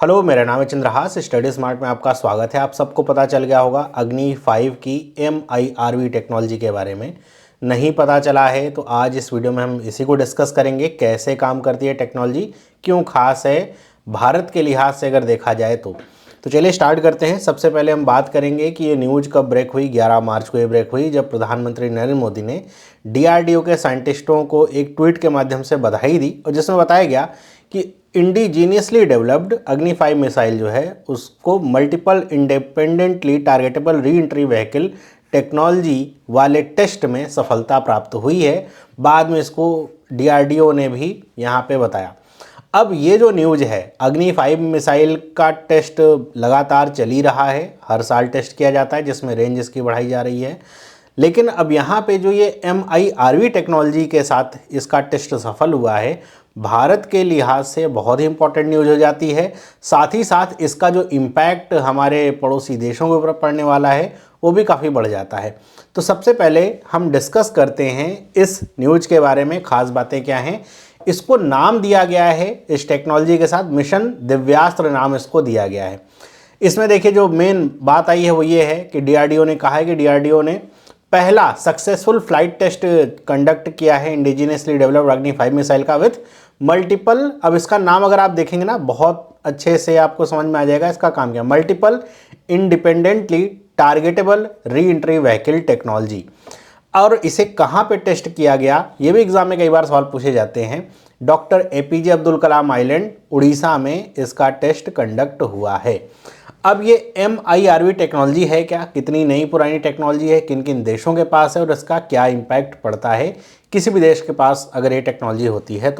Hello, मेरा नाम है चंद्रहास। स्टडी स्मार्ट में आपका स्वागत है। आप सबको पता चल गया होगा अग्नि 5 की MIRV टेक्नोलॉजी के बारे में। नहीं पता चला है तो आज इस वीडियो में हम इसी को डिस्कस करेंगे, कैसे काम करती है टेक्नोलॉजी, क्यों खास है भारत के लिहाज से अगर देखा जाए तो चलिए स्टार्ट करते हैं। सबसे पहले हम बात करेंगे कि ये न्यूज़ कब ब्रेक हुई। 11 मार्च को ये ब्रेक हुई जब प्रधानमंत्री नरेंद्र मोदी ने DRDO के साइंटिस्टों को एक ट्वीट के माध्यम से बधाई दी और जिसमें बताया गया कि इंडिजीनियसली डेवलप्ड अग्नि 5 मिसाइल जो है उसको multiple independently targetable re entry vehicle technology वाले टेस्ट में सफलता प्राप्त हुई है। बाद में इसको DRDO ने भी यहाँ पे बताया। अब ये जो न्यूज़ है, अग्नि 5 मिसाइल का टेस्ट लगातार चल ही रहा है। हर साल टेस्ट किया जाता है जिसमें रेंज इसकी बढ़ाई जा रही है। लेकिन अब यहाँ पे जो ये MIRV टेक्नोलॉजी के साथ इसका टेस्ट सफल हुआ है, भारत के लिहाज से बहुत ही इंपॉर्टेंट न्यूज़ हो जाती है। साथ ही साथ इसका जो इम्पैक्ट हमारे पड़ोसी देशों के ऊपर पड़ने वाला है वो भी काफ़ी बढ़ जाता है। तो सबसे पहले हम डिस्कस करते हैं इस न्यूज़ के बारे में, खास बातें क्या हैं। इसको नाम दिया गया है, इस टेक्नोलॉजी के साथ मिशन दिव्यास्त्र नाम इसको दिया गया है। इसमें देखिए जो मेन बात आई है वो ये है कि DRDO ने कहा है कि DRDO ने पहला सक्सेसफुल फ्लाइट टेस्ट कंडक्ट किया है इंडिजिनियसली डेवलप्ड अग्नि 5 मिसाइल का विथ मल्टीपल। अब इसका नाम अगर आप देखेंगे ना, बहुत अच्छे से आपको समझ में आ जाएगा इसका काम क्या। Multiple independently targetable re entry vehicle technology. और इसे कहाँ पे टेस्ट किया गया, ये भी एग्जाम में कई बार सवाल पूछे जाते हैं। Doctor APJ Abdul Kalam island Orissa में इसका टेस्ट कंडक्ट हुआ है। अब ये MIRV टेक्नोलॉजी है क्या, कितनी नई पुरानी टेक्नोलॉजी है, किन किन देशों के पास है और इसका क्या इम्पैक्ट पड़ता है किसी भी देश के पास अगर ये टेक्नोलॉजी होती है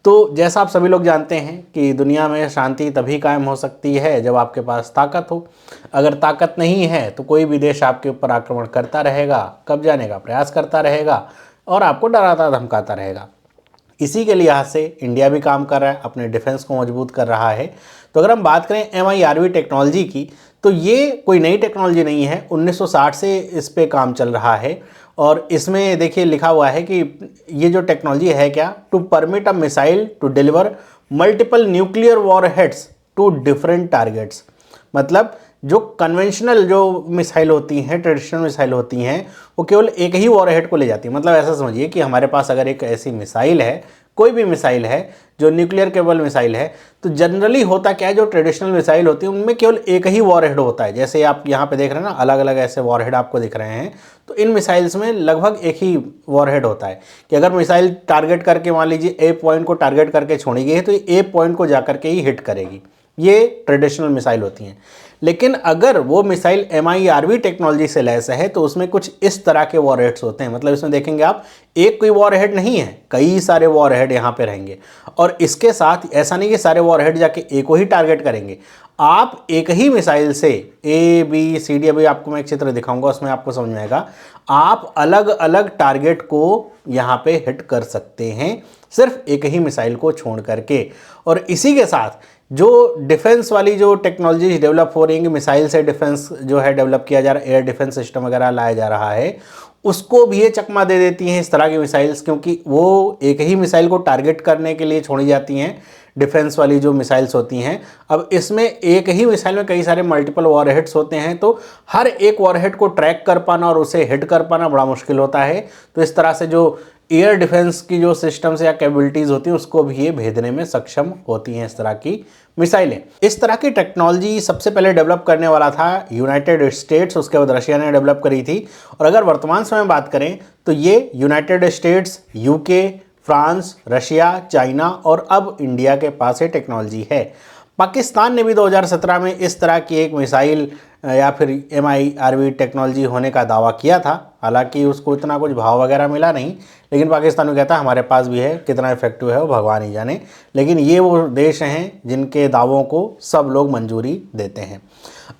तो जैसा आप सभी लोग जानते हैं कि दुनिया में शांति तभी कायम हो सकती है जब आपके पास ताकत हो। अगर ताकत नहीं है तो कोई भी देश आपके ऊपर आक्रमण करता रहेगा, कब्जाने का प्रयास करता रहेगा और आपको डराता धमकाता रहेगा। इसी के लिहाज से इंडिया भी काम कर रहा है, अपने डिफेंस को मजबूत कर रहा है। तो अगर हम बात करें MIRV टेक्नोलॉजी की, तो ये कोई नई टेक्नोलॉजी नहीं है, 1960 से इस पे काम चल रहा है। और इसमें देखिए लिखा हुआ है कि ये जो टेक्नोलॉजी है क्या, to permit a missile to deliver multiple nuclear warheads to different targets. मतलब जो कन्वेंशनल जो मिसाइल होती हैं, ट्रेडिशनल मिसाइल होती हैं, वो केवल एक ही वॉरहेड को ले जाती है। मतलब ऐसा समझिए कि हमारे पास अगर एक ऐसी मिसाइल है, कोई भी मिसाइल है जो न्यूक्लियर केबल मिसाइल है, तो जनरली होता क्या है, जो ट्रेडिशनल मिसाइल होती है उनमें केवल एक ही वॉरहेड होता है। जैसे आप यहाँ पे देख रहे हैं ना, अलग अलग ऐसे वॉरहेड आपको दिख रहे हैं। तो इन मिसाइल्स में लगभग एक ही वॉरहेड होता है कि अगर मिसाइल टारगेट करके मान लीजिए A पॉइंट को टारगेट करके छोड़ी गई है तो ये A पॉइंट को जाकर के ही हिट करेगी। ये ट्रेडिशनल मिसाइल होती हैं। लेकिन अगर वो मिसाइल MIRV टेक्नोलॉजी से लैस है तो उसमें कुछ इस तरह के वॉरहेड्स होते हैं। मतलब इसमें देखेंगे आप, एक कोई वॉरहेड नहीं है, कई सारे वॉरहेड यहाँ पे रहेंगे। और इसके साथ ऐसा नहीं कि सारे वॉरहेड जाके एक को ही टारगेट करेंगे। आप एक ही मिसाइल से A B C D, अभी आपको मैं एक चित्र दिखाऊंगा उसमें आपको समझ में आएगा, आप अलग अलग टारगेट को यहाँ पे हिट कर सकते हैं सिर्फ एक ही मिसाइल को छोड़ करके। और इसी के साथ जो डिफेंस वाली जो टेक्नोलॉजी डेवलप हो रही है, मिसाइल से डिफेंस जो है डेवलप किया जा रहा है, एयर डिफेंस सिस्टम वगैरह लाया जा रहा है, उसको भी ये चकमा दे देती हैं इस तरह की मिसाइल्स, क्योंकि वो एक ही मिसाइल को टारगेट करने के लिए छोड़ी जाती हैं, डिफेंस वाली जो मिसाइल्स होती हैं। अब इसमें एक ही मिसाइल में कई सारे मल्टीपल वॉरहेड्स होते हैं, तो हर एक वॉरहेड को ट्रैक कर पाना और उसे हिट कर पाना बड़ा मुश्किल होता है। तो इस तरह से जो एयर डिफेंस की जो सिस्टम्स या कैपेबिलिटीज़ होती हैं उसको भी ये भेदने में सक्षम होती हैं इस तरह की मिसाइलें। इस तरह की टेक्नोलॉजी सबसे पहले डेवलप करने वाला था यूनाइटेड स्टेट्स, उसके बाद रशिया ने डेवलप करी थी। और अगर वर्तमान समय में बात करें तो ये United states, UK, France, Russia, China और अब इंडिया के पास ये टेक्नोलॉजी है। पाकिस्तान ने भी 2017 में इस तरह की एक मिसाइल या फिर MIRV टेक्नोलॉजी होने का दावा किया था। हालांकि उसको इतना कुछ भाव वगैरह मिला नहीं, लेकिन पाकिस्तान में कहता है हमारे पास भी है, कितना इफेक्टिव है वो भगवान ही जाने। लेकिन ये वो देश हैं जिनके दावों को सब लोग मंजूरी देते हैं।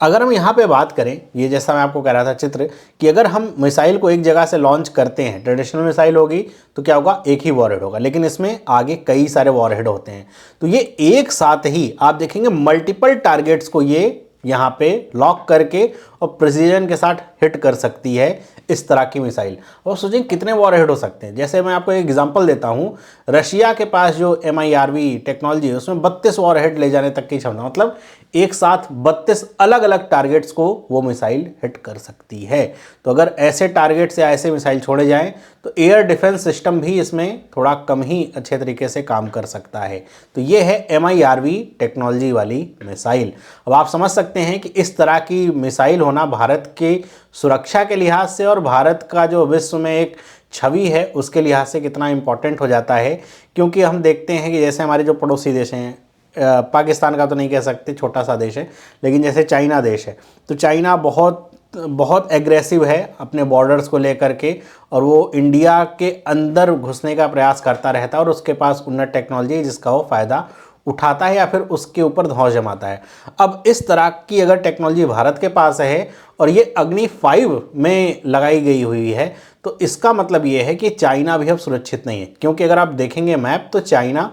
अगर हम यहाँ पे बात करें, ये जैसा मैं आपको कह रहा था चित्र, कि अगर हम मिसाइल को एक जगह से लॉन्च करते हैं, ट्रेडिशनल मिसाइल होगी तो क्या होगा, एक ही वॉरहेड होगा, लेकिन इसमें आगे कई सारे वॉरहेड होते हैं। तो ये एक साथ ही आप देखेंगे मल्टीपल टारगेट्स को ये यहाँ पे लॉक करके और प्रिसीजन के साथ हिट कर सकती है इस तरह की मिसाइल। और सोचें कितने वॉरहेड हो सकते हैं। जैसे मैं आपको एक एग्जांपल देता हूं, रशिया के पास जो MIRV टेक्नोलॉजी है उसमें 32 वॉरहेड ले जाने तक की क्षमता, मतलब एक साथ 32 अलग अलग टारगेट्स को वो मिसाइल हिट कर सकती है। तो अगर ऐसे टारगेट से ऐसे मिसाइल छोड़े जाएं तो एयर डिफेंस सिस्टम भी इसमें थोड़ा कम ही अच्छे तरीके से काम कर सकता है। तो ये है MIRV टेक्नोलॉजी वाली मिसाइल। अब आप समझ सकते हैं कि इस तरह की मिसाइल होना भारत के सुरक्षा के लिहाज से और भारत का जो विश्व में एक छवि है उसके लिहाज से कितना इंपॉर्टेंट हो जाता है। क्योंकि हम देखते हैं कि जैसे हमारे जो पड़ोसी देश हैं, पाकिस्तान का तो नहीं कह सकते, छोटा सा देश है, लेकिन जैसे चाइना देश है, तो चाइना बहुत एग्रेसिव है अपने बॉर्डर्स को लेकर के, और वो इंडिया के अंदर घुसने का प्रयास करता रहता है और उसके पास उन्नत टेक्नोलॉजी है जिसका वो फ़ायदा उठाता है या फिर उसके ऊपर धौंस जमाता है। अब इस तरह की अगर टेक्नोलॉजी भारत के पास है और ये अग्नि 5 में लगाई गई हुई है, तो इसका मतलब ये है कि चाइना भी अब सुरक्षित नहीं है। क्योंकि अगर आप देखेंगे मैप तो चाइना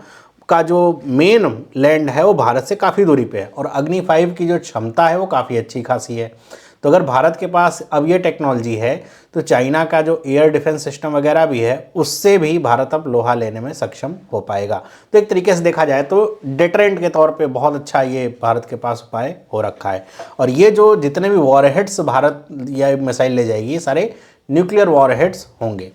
का जो मेन लैंड है वो भारत से काफ़ी दूरी पे है और अग्नि 5 की जो क्षमता है वो काफ़ी अच्छी खासी है। तो अगर भारत के पास अब ये टेक्नोलॉजी है तो चाइना का जो एयर डिफेंस सिस्टम वगैरह भी है उससे भी भारत अब लोहा लेने में सक्षम हो पाएगा। तो एक तरीके से देखा जाए तो डेटरेंट के तौर पे बहुत अच्छा ये भारत के पास उपाय हो रखा है। और ये जो जितने भी वॉरहेड्स भारत या मिसाइल ले जाएगी ये सारे न्यूक्लियर वॉरहेड्स होंगे।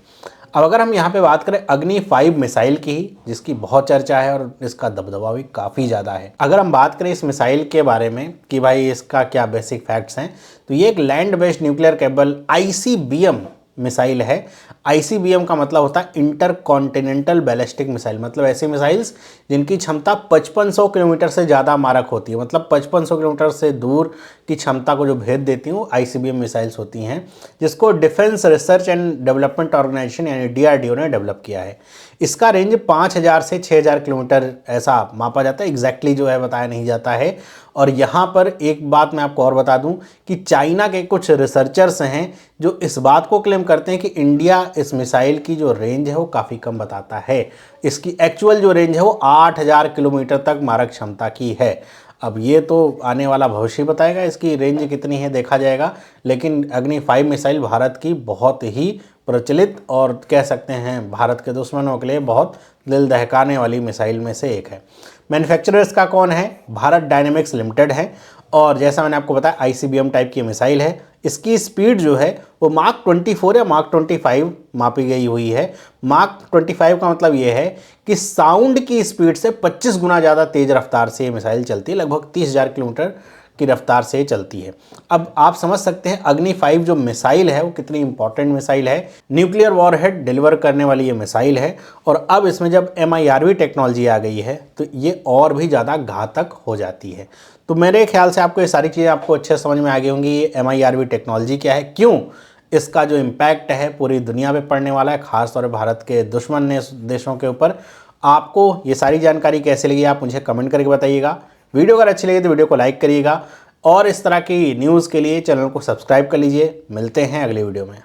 अब अगर हम यहाँ पे बात करें अग्नि 5 मिसाइल की, जिसकी बहुत चर्चा है और इसका दबदबा भी काफ़ी ज़्यादा है। अगर हम बात करें इस मिसाइल के बारे में कि भाई इसका क्या बेसिक फैक्ट्स हैं, तो ये एक land based nuclear cable ICBM missile है। ICBM का मतलब होता है इंटर कॉन्टिनेंटल बैलिस्टिक मिसाइल, मतलब ऐसी मिसाइल्स जिनकी क्षमता 5500 किलोमीटर से ज़्यादा मारक होती है, मतलब 5500 किलोमीटर से दूर की क्षमता को जो भेद देती हैं वो ICBM मिसाइल्स होती हैं, जिसको defence research and development organisation यानी DRDO ने डेवलप किया है। इसका रेंज 5000 से 6000 किलोमीटर ऐसा मापा जाता है, एग्जैक्टली जो है बताया नहीं जाता है। और यहाँ पर एक बात मैं आपको और बता दूं कि चाइना के कुछ रिसर्चर्स हैं जो इस बात को क्लेम करते हैं कि इंडिया इस मिसाइल की जो रेंज है वो काफ़ी कम बताता है। इसकी एक्चुअल जो रेंज है वो 8000 किलोमीटर तक मारक क्षमता की है। अब ये तो आने वाला भविष्य बताएगा इसकी रेंज कितनी है, देखा जाएगा। लेकिन अग्नि 5 मिसाइल भारत की बहुत ही प्रचलित और कह सकते हैं भारत के दुश्मनों के लिए बहुत दिल दहकाने वाली मिसाइल में से एक है। मैन्युफैक्चरर इसका कौन है? भारत डायनेमिक्स लिमिटेड है। और जैसा मैंने आपको बताया ICBM टाइप की मिसाइल है। इसकी स्पीड जो है वो मार्क 24 या मार्क 25 मापी गई हुई है। मार्क 25 का मतलब ये है कि साउंड की स्पीड से 25 गुना ज़्यादा तेज़ रफ्तार से ये मिसाइल चलती है, लगभग 30,000 किलोमीटर की रफ्तार से चलती है। अब आप समझ सकते हैं अग्नि 5 जो मिसाइल है वो कितनी इंपॉर्टेंट मिसाइल है। न्यूक्लियर वॉरहेड डिलीवर करने वाली ये मिसाइल है और अब इसमें जब MIRV टेक्नोलॉजी आ गई है तो ये और भी ज़्यादा घातक हो जाती है। तो मेरे ख्याल से आपको ये सारी चीज़ें आपको अच्छे समझ में आ गई होंगी। ये MIRV टेक्नोलॉजी क्या है, क्यों इसका जो इम्पैक्ट है पूरी दुनिया पे पड़ने वाला है, खासतौर पर भारत के दुश्मन देशों के ऊपर। आपको ये सारी जानकारी कैसे लगी आप मुझे कमेंट करके बताइएगा। वीडियो अगर अच्छी लगी तो वीडियो को लाइक करिएगा और इस तरह की न्यूज़ के लिए चैनल को सब्सक्राइब कर लीजिए। मिलते हैं अगले वीडियो में।